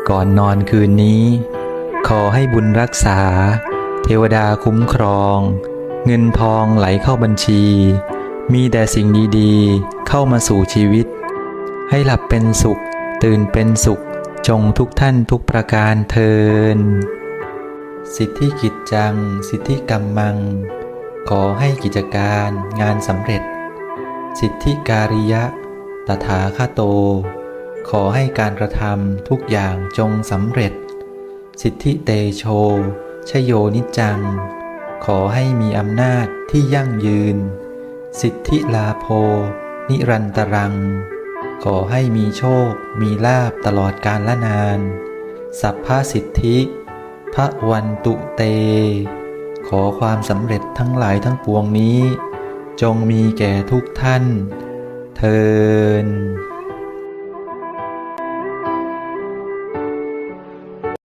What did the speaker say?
ก่อนนอนคืนนี้ขอให้บุญรักษาเทวดาคุ้มครองเงินทองไหลเข้าบัญชีมีแต่สิ่งดีๆเข้ามาสู่ชีวิตให้หลับเป็นสุขตื่นเป็นสุขจงทุกท่านทุกประการเทินสิทธิกิจจังสิทธิกัมมังขอให้กิจการงานสำเร็จสิทธิการิยะตถาคโตขอให้การกระทำทุกอย่างจงสำเร็จสิทธิเตโชชโยนิจจังขอให้มีอำนาจที่ยั่งยืนสิทธิลาโภนิรันตรังขอให้มีโชคมีลาภตลอดกาลนานสัพพสิทธิพระวันตุเตขอความสำเร็จทั้งหลายทั้งปวงนี้จงมีแก่ทุกท่านเทอญ